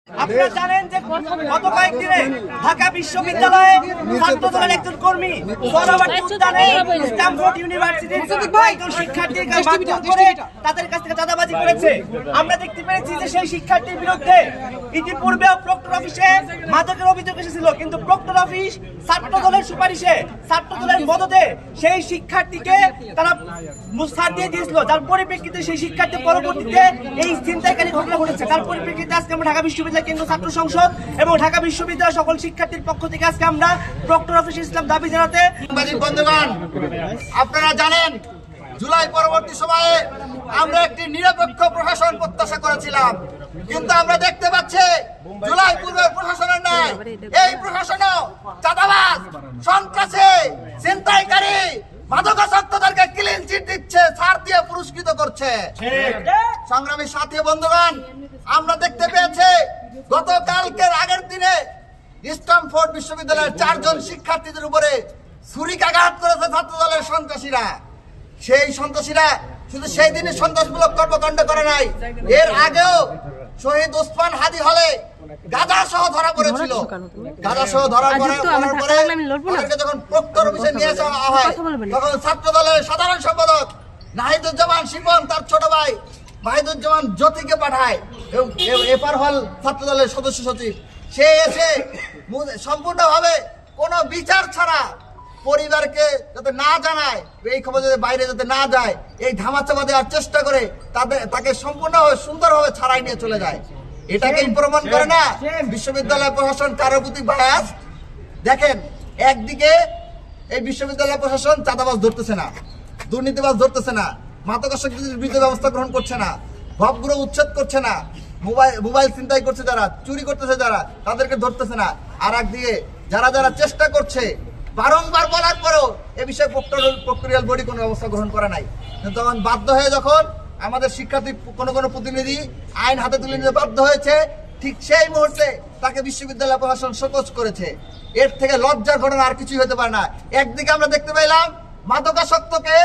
আপনারা জানেন যে গত কয়েকদিনে ঢাকা বিশ্ববিদ্যালয়ে ছাত্রদলের একজন কর্মী সোহরাওয়ার্দী উদ্যানে স্ট্যামফোর্ড ইউনিভার্সিটির একজন শিক্ষার্থীকে মারধর করে তাদের কাছ থেকে চাঁদাবাজি করেছে। আমরা দেখতে পেরেছি যে সেই শিক্ষার্থীর বিরুদ্ধে ইতিপূর্বেও প্রক্টর অফিসে মাদকের অভিযোগ এসেছিল, কিন্তু প্রক্টর অফিস ছাত্রদলের সুপারিশে ছাত্রদলের মদতে সেই শিক্ষার্থীকে তারা মুস্তার দিয়ে দিয়েছিল, যার পরিপ্রেক্ষিতে সেই শিক্ষার্থী পরবর্তীতে এই ছিনতাইকারী ঘটনা ঘটেছে। তার পরিপ্রেক্ষিতে আজকে আমরা ঢাকা বিশ্ববিদ্যালয় কেন্দ্র ছাত্র সংসদ এবং ঢাকা বিশ্ববিদ্যালয় সকল শিক্ষার্থীর পক্ষ থেকে আজকে আমরা প্রক্টর অফিসে ইসলাম দাবি জানাতে। বন্ধুগণ, আপনারা জানেন জুলাই পরবর্তী সময়ে আমরা একটি নিরপেক্ষ প্রশাসন প্রত্যাশা করেছিলাম, কিন্তু আমরা দেখতে পাচ্ছি জুলাই পূর্বের প্রশাসনের নয়, এই প্রশাসনও চাঁদাবাজ, সন্ত্রাসী, ছিনতাইকারী, মাদকাসক্তদেরকে ক্লিন চিট দিচ্ছে, ছাড় দিয়ে পুরস্কৃত করছে। সংগ্রামী সাথী বন্ধুগণ, আমরা দেখতে পেয়েছি গতকালকের আগের দিনে স্ট্যামফোর্ড বিশ্ববিদ্যালয়ের 4 জন শিক্ষার্থীদের উপরে ছুরিকাঘাত করেছে ছাত্রদলের সন্ত্রাসীরা। সেই সন্ত্রাসীরা শুধু সেই দিনে সন্ত্রাসমূলক কর্মকাণ্ড করে নাই, এর আগেও শহীদ ওসমান হাদি হলে গাঁজা সহ ধরা পড়েছিল। গাঁজা সহ ধরা পড়ার পরে তাদেরকে যখন প্রক্টর অফিসে নিয়ে যাওয়া হয়, তখন ছাত্রদলের সাধারণ সম্পাদক নাহিদুজ্জামান শিপন তার ছোট ভাই মাহিদুজ্জামান জ্যোতিকে পাঠায় এবং এফআর হল ছাত্রদলের সদস্য সচিব, সে এসে সম্পূর্ণভাবে কোনো বিচার ছাড়া পরিবারকে যাতে না জানায়, এই খবর যাতে বাইরে যাতে না যায়, এই ধামাচাপা দেওয়ার চেষ্টা করে তাকে সম্পূর্ণভাবে সুন্দরভাবে ছাড়াই নিয়ে চলে যায়। এটাকে প্রমাণ করে না বিশ্ববিদ্যালয় প্রশাসন কারোর প্রতি বায়াস। দেখেন, একদিকে এই বিশ্ববিদ্যালয় প্রশাসন চাঁদাবাজ ধরতেছে না, দুর্নীতিবাজ ধরতেছে না, মাদকাসক্তদের বিরুদ্ধে ব্যবস্থা গ্রহণ করছে না, ভবগুলো উচ্ছেদ করছে না, মোবাইল ছিনতাই করছে যারা, চুরি করতেছে যারা, তাদেরকে ধরতেছে না। আর একদিকে যারা যারা চেষ্টা করছে, বারংবার বলার পরেও এ বিষয়ে প্রক্টোরিয়াল বডি কোনো ব্যবস্থা গ্রহণ করে নাই। তখন বাধ্য হয়ে যখন আমাদের শিক্ষার্থী কোনো প্রতিনিধি আইন হাতে তুলে নিতে বাধ্য হয়েছে, ঠিক সেই মুহূর্তে তাকে বিশ্ববিদ্যালয় প্রশাসন শোকজ করেছে। এর থেকে লজ্জার ঘটনা আর কিছুই হতে পারে না। একদিকে আমরা দেখতে পেলাম মাদকাসক্তকে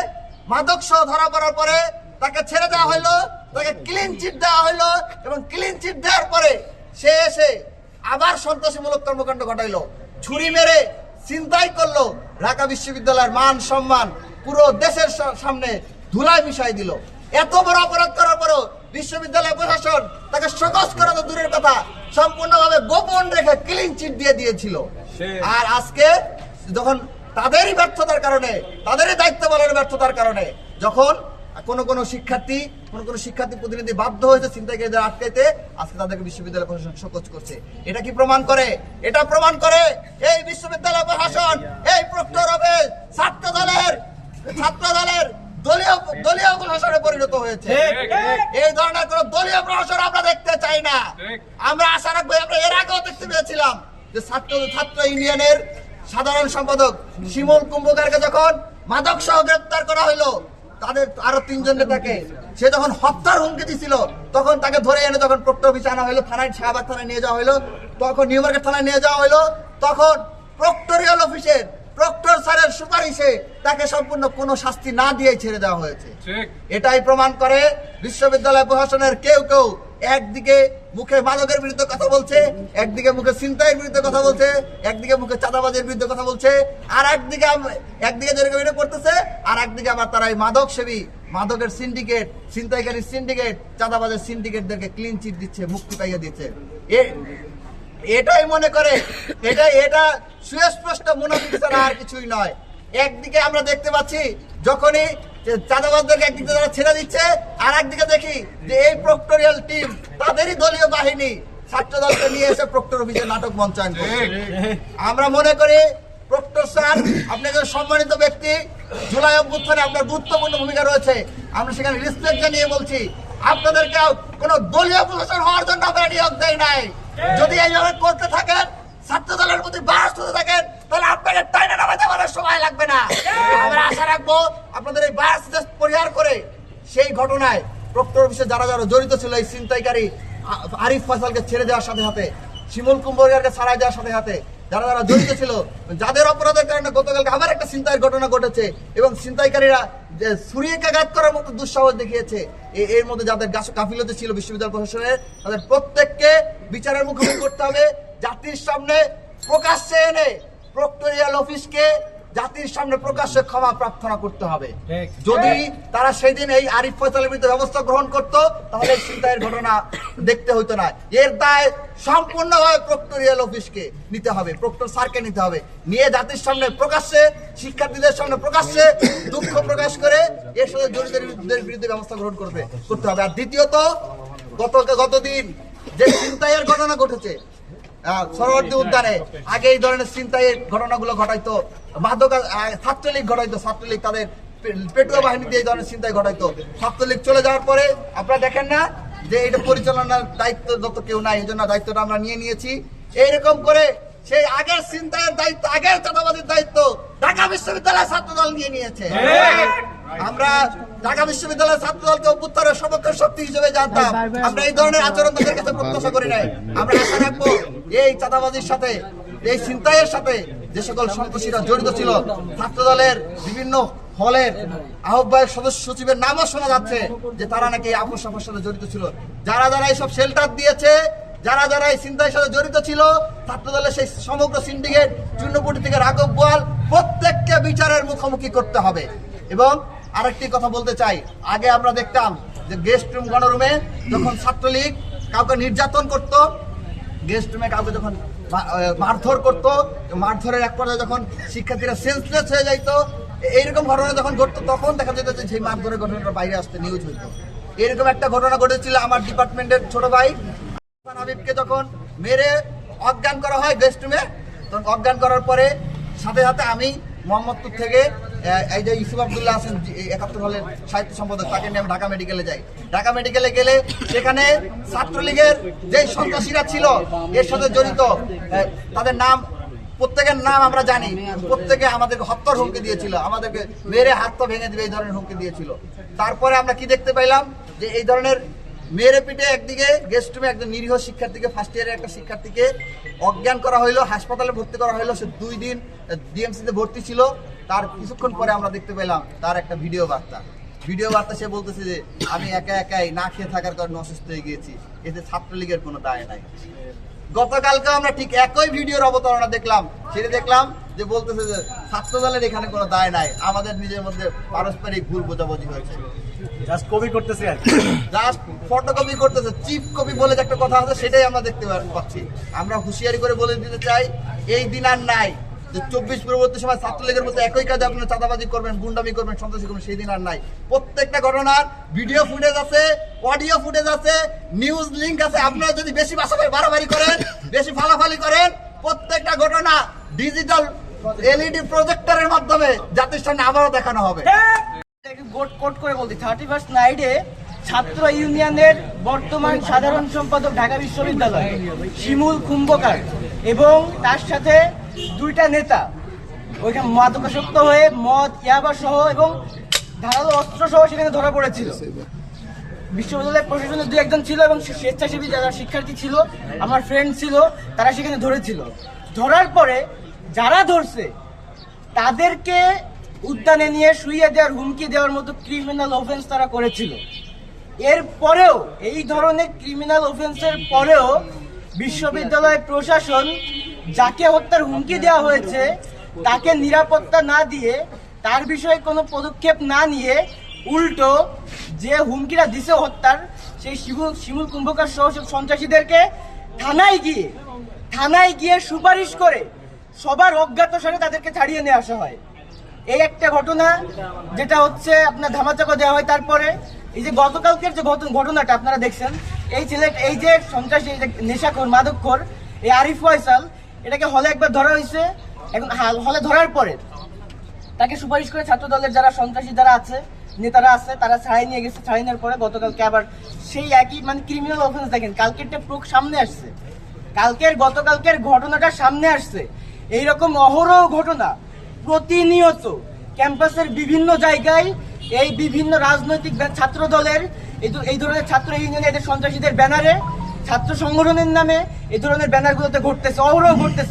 মাদক সহ ধরা পড়ার পরে তাকে ছেড়ে দেওয়া হইলো, তাকে ক্লিন চিট দেওয়া হইলো, এবং ক্লিন চিট দেওয়ার পরে সে এসে আবার সন্ত্রাসীমূলক কর্মকাণ্ড ঘটাইলো, ছুরি মেরে ছিনতাই করলো, ঢাকা বিশ্ববিদ্যালয়ের মান সম্মান পুরো দেশের সামনে ধুলায় মিশাই দিল। এত বড় অপরাধ করার পরও বিশ্ববিদ্যালয় প্রশাসন তাকে শোকজ করা তো দূরের কথা, সম্পূর্ণভাবে গোপন রেখে ক্লিন চিট দিয়ে দিয়েছিল। আর আজকে যখন তাদেরই ব্যর্থতার কারণে, তাদেরই দায়িত্ব পালনের ব্যর্থতার কারণে যখন কোনো শিক্ষার্থী প্রতিনিধি বাধ্য হয়েছে ছিনতাইকারীদের আটকাইতে, আজকে তাদেরকে বিশ্ববিদ্যালয় প্রশাসন শোকজ করছে। এটা কি প্রমাণ করে? এটা প্রমাণ করে এই বিশ্ববিদ্যালয় প্রশাসন, এই প্রক্টর অফিস ছাত্রদলের দলীয় প্রশাসনে পরিণত হয়েছে। এই ধরনের কোন দলীয় প্রশাসন আমরা দেখতে চাই না। আমরা আশা রাখবো, আমরা এর আগেও দেখতে পেয়েছিলাম যে ছাত্র ইউনিয়নের সাধারণ সম্পাদক শিমুল কুম্ভকারকে যখন মাদক সহ গ্রেপ্তার করা হইলো, তাদের আরো 3 জন নেতাকে সে যখন হত্যার হুমকি দিছিল, তখন তাকে ধরে এনে যখন প্রক্টর অফিসে আনা হইলো, থানায় শাহবাগ থানায় নিয়ে যাওয়া হইলো, তখন নিউ মার্কেট থানায় নিয়ে যাওয়া হইলো, তখন প্রক্টোরিয়াল অফিসের প্রক্টর স্যারের সুপারিশে তাকে সম্পূর্ণ কোনো শাস্তি না দিয়ে ছেড়ে দেওয়া হয়েছে। এটাই প্রমাণ করে বিশ্ববিদ্যালয় প্রশাসনের কেউ একদিকে মুখে মাদকের বিরুদ্ধে কথা বলছে, একদিকে মুখে ছিনতাইয়ের বিরুদ্ধে কথা বলছে, একদিকে মুখে চাঁদাবাজের বিরুদ্ধে কথা বলছে, আর একদিকে যেরকম এটা করতেছে, আর একদিকে আবার তারা এই মাদক সেবী, মাদকের সিন্ডিকেট, ছিনতাইকারীর সিন্ডিকেট, চাঁদাবাজের সিন্ডিকেটদেরকে ক্লিন চিট দিচ্ছে, মুক্তি পাইয়ে দিচ্ছে। এটাই মনে করে এটা সুস্পষ্ট মুনাফিক ছাড়া আর কিছুই নয়। একদিকে আমরা দেখতে পাচ্ছি যখনই চাঁদাবাজদেরকে একদিকে তারা ছেড়ে দিচ্ছে, আর একদিকে দেখি যে এই প্রক্টোরিয়াল টিম, তাদেরই দলীয় বাহিনী ছাত্রদলকে নিয়ে এসে প্রক্টর অফিসে নাটক মঞ্চায়ন করছে। আমরা মনে করি প্রক্টর স্যার, আপনি একজন সম্মানিত ব্যক্তি, জুলাই অভ্যুত্থানে আপনার গুরুত্বপূর্ণ ভূমিকা রয়েছে, আমরা সেখানে রেসপেক্ট জানিয়ে বলছি, আপনাদেরকে কোনো দলীয় প্রশাসন হওয়ার জন্য আমরা নিয়োগ দেয় নাই। যদি এইভাবে করতে থাকেন, ছাত্রদলের প্রতি বাস হতে থাকেন, তাহলে আপনাকে টাইনা নামাতে আমাদের সময় লাগবে না। আমরা আশা রাখবো আপনাদের এই বাস পরিহার করে সেই ঘটনায় প্রক্টর অফিসে যারা জড়িত ছিল, এই ছিনতাইকারী আরিফ ফয়সালকে ছেড়ে দেওয়ার সাথে সাথে, শিমুল কুম্ভকারকে ছাড়াই দেওয়ার সাথে সাথে যারা জড়িত ছিল, যাদের অপরাধের কারণে গতকালকে আবার একটা ছিনতাইয়ের ঘটনা ঘটেছে, এবং ছিনতাইকারীরা ছুরিকাঘাত করার মতো দুঃসাহস দেখিয়েছে, এর মধ্যে যাদের গাফিলতি ছিল বিশ্ববিদ্যালয় প্রশাসনের, তাদের প্রত্যেককে বিচারের মুখোমুখি করতে হবে, জাতির সামনে প্রকাশ্যে এনে প্রক্টোরিয়াল অফিসকে জাতির সামনে প্রকাশ্যে ক্ষমা প্রার্থনা করতে হবে। যদি তারা সেদিন এই আরিফ ফয়সালের বিরুদ্ধে ব্যবস্থা গ্রহণ করত, তাহলে এই ছিনতাইয়ের ঘটনা দেখতে হইতো না। এর দায় সম্পূর্ণভাবে প্রক্টোরিয়াল অফিসকে নিতে হবে, প্রক্টর স্যারকে নিতে হবে, নিয়ে জাতির সামনে প্রকাশ্যে, শিক্ষার্থীদের সামনে প্রকাশ্যে দুঃখ প্রকাশ করে এর সাথে জড়িতদের বিরুদ্ধে ব্যবস্থা গ্রহণ করতে হবে। আর দ্বিতীয়ত, গতদিন যে ছিনতাইয়ের ঘটনা ঘটেছে সরোয়ার্দী উদ্যানে, আগে এই ধরনের ছিনতাইয়ের ঘটনাগুলো ঘটাইতো মাদক ছাত্রলীগ ঘটাইতো, ছাত্রলীগ তাদের পেটুয়া বাহিনী দিয়ে এই ধরনের ছিনতাই ঘটাইতো। ছাত্রলীগ চলে যাওয়ার পরে আপনারা দেখেন না যে এটা পরিচালনার দায়িত্ব যত কেউ নাই, এই জন্য দায়িত্বটা আমরা নিয়ে নিয়েছি। এইরকম করে সেই আগের ছিনতাইয়ের দায়িত্ব, আগের চাঁদাবাজির দায়িত্ব ঢাকা বিশ্ববিদ্যালয়ের ছাত্রদল নিয়ে নিয়েছে। আমরা ঢাকা বিশ্ববিদ্যালয়ের ছাত্রদলকে অভ্যুত্থানের সমগ্র শক্তি হিসেবে জানতাম। আমরা এই ধরনের আচরণ তাদের কাছে প্রত্যাশা করি নাই। আমরা আশা রাখবো এই চাঁদাবাজির সাথে, এই ছিনতাইয়ের সাথে যে সকল সন্ত্রাসীরা জড়িত ছিল, ছাত্রদলের বিভিন্ন হলের আহ্বায়ক সদস্য সচিবের নামও শোনা যাচ্ছে যে তারা নাকি এই আপোষ সাথে জড়িত ছিল। যারা যারা এইসব শেল্টার দিয়েছে, যারা যারা এই ছিনতাইয়ের সাথে জড়িত ছিল, ছাত্রদলের সেই সমগ্র সিন্ডিকেট চূর্ণপট্টি থেকে রাঘব বোয়াল, প্রত্যেককে বিচারের মুখোমুখি করতে হবে। এবং আরেকটি কথা বলতে চাই, আগে আমরা দেখতাম যে গেস্ট রুম, গণরুমে যখন ছাত্রলীগ কাউকে নির্যাতন করত, গেস্ট রুমে কাউকে যখন মারধর করত, মারধরের এক পর্যায়ে যখন শিক্ষার্থীরা সেন্সলেস হয়ে যাইত, এইরকম ঘটনা যখন ঘটতো, তখন দেখা যেত যে সেই মারধরের ঘটনাটা বাইরে আসতে নিউজ হইতো। এরকম একটা ঘটনা ঘটেছিল আমার ডিপার্টমেন্টের ছোট ভাই হাবিবকে যখন মেরে অজ্ঞান করা হয় গেস্ট রুমে। তখন অজ্ঞান করার পরে সাথে সাথে আমি মোহাম্মদপুর থেকে এই যে ইউসুফ আব্দুল্লাহ আছেন ৭১ হলের সাহিত্য সম্পাদক, তাকে নিয়ে আমি ঢাকা মেডিকেলে যাই। ঢাকা মেডিকেলে গেলে সেখানে ছাত্রলীগের যে সন্ত্রাসীরা ছিল এর সাথে জড়িত, তাদের নাম, প্রত্যেকের নাম আমরা জানি, প্রত্যেকে আমাদেরকে হত্যার হুমকি দিয়েছিল, আমাদেরকে মেরে হাত পা ভেঙে দিবে এই ধরনের হুমকি দিয়েছিল। তারপরে আমরা কি দেখতে পাইলাম যে এই ধরনের মেরে পিটে একদিকে গেস্ট রুমে একজন নিরীহ শিক্ষার্থীকে, ফার্স্ট ইয়ারের একটা শিক্ষার্থীকে অজ্ঞান করা হইলো, হাসপাতালে ভর্তি করা হইলো। সে 2 দিন ডিএমসিতে ভর্তি ছিল। তার কিছুক্ষণ পরে আমরা দেখতে পেলাম তার একটা ভিডিও বার্তা। সে বলতেছে যে আমি একাই না খেয়ে থাকার কারণে অসুস্থ হয়ে গিয়েছি, এতে ছাত্রলীগের কোনো দায় নাই। গতকালকে আমরা ঠিক একই ভিডিওর অবতারণা দেখলাম, সেটা দেখলাম যে বলতেছে যে ছাত্রদলের এখানে কোনো দায় নাই, আমাদের নিজের মধ্যে পারস্পরিক ভুল বোঝাবুঝি হয়েছে। জাস্ট কপি করতেছে, আর জাস্ট ফটোকপি করতেছে, চিপ কপি বলে যে একটা কথা আছে, সেটাই আমরা দেখতে পাচ্ছি। আমরা হুঁশিয়ারি করে বলে দিতে চাই, এই দিন আর নাই যে 24 পরবর্তী সময় ছাত্রলীগের মধ্যে একই কাজে আপনারা চাঁদাবাজি করবেন, গুন্ডামি করবেন, সন্ত্রাসী করবেন, সেই দিন আর নাই। প্রত্যেকটা ঘটনার ভিডিও ফুটেজ আছে, অডিও ফুটেজ আছে, নিউজ লিঙ্ক আছে। আপনারা যদি বেশি বাড়াবাড়ি করেন, বেশি ফালাফালি করেন, প্রত্যেকটা ঘটনা ডিজিটাল এলইডি প্রজেক্টরের মাধ্যমে জাতির সামনে আবারও দেখানো হবে। কোট করে বলছি, 31st নাইটে ছাত্র ইউনিয়নের বর্তমান সাধারণ সম্পাদক ঢাকা বিশ্ববিদ্যালয় শিমুল কুম্ভকার এবং তার সাথে 2টা নেতা ওইখানে মাদকাসক্ত হয়ে মদ, ইয়াবা সহ এবং ধারালো অস্ত্র সহ সেখানে ধরা পড়েছিল। বিশ্ববিদ্যালয়ের প্রশাসনের 2-1 ছিল এবং স্বেচ্ছাসেবী যারা শিক্ষার্থী ছিল, আমার ফ্রেন্ড ছিল, তারা সেখানে ধরেছিল। ধরার পরে যারা ধরছে তাদেরকে উদ্যানে নিয়ে শুইয়ে দেওয়ার, হুমকি দেওয়ার মতো ক্রিমিনাল অফেন্স তারা করেছিল। এর পরেও, এই ধরনের ক্রিমিনাল অফেন্সের পরেও বিশ্ববিদ্যালয় প্রশাসন যাকে হত্যার হুমকি দেওয়া হয়েছে তাকে নিরাপত্তা না দিয়ে, তার বিষয়ে কোনো পদক্ষেপ না নিয়ে, উল্টো যে হুমকিটা দিছে হত্যার, সেই শিমুল কুম্ভকার সহ সব সন্ত্রাসীদেরকে থানায় গিয়ে সুপারিশ করে সবার অজ্ঞাতসারে তাদেরকে ছাড়িয়ে নিয়ে আসা হয়। এই একটা ঘটনা, যেটা হচ্ছে আপনার ধামাচাপা দেওয়া হয়। তারপরে এই যে গতকালকের যে ঘটনাটা আপনারা দেখছেন, এই এই যে সন্ত্রাসী, এই যে নেশাখোর, মাদকখোর, এই আরিফ ফয়সাল, এটাকে হলে একবার ধরা হয়েছে। এখন হলে ধরার পরে তাকে সুপারিশ করে ছাত্র দলের যারা সন্ত্রাসী যারা আছে, নেতারা আছে, তারা ছাড়াই নিয়ে গেছে। ছাড়াই নেওয়ার পরে গতকালকে আবার সেই একই ক্রিমিনাল অফেন্স, দেখেন কালকেরটা প্রুফ সামনে আসছে, গতকালকের ঘটনাটা সামনে আসছে। এইরকম অহরহ ঘটনা প্রতিনিয়ত ক্যাম্পাসের বিভিন্ন জায়গায়, এই বিভিন্ন রাজনৈতিক ছাত্র দলের এই ধরনের ছাত্র ইউনিয়ন, এদের সন্ত্রাসীদের ব্যানারে, ছাত্র সংগঠনের নামে এই ধরনের ব্যানারগুলোতে ঘটতেছে, অহরহ ঘটতেছে।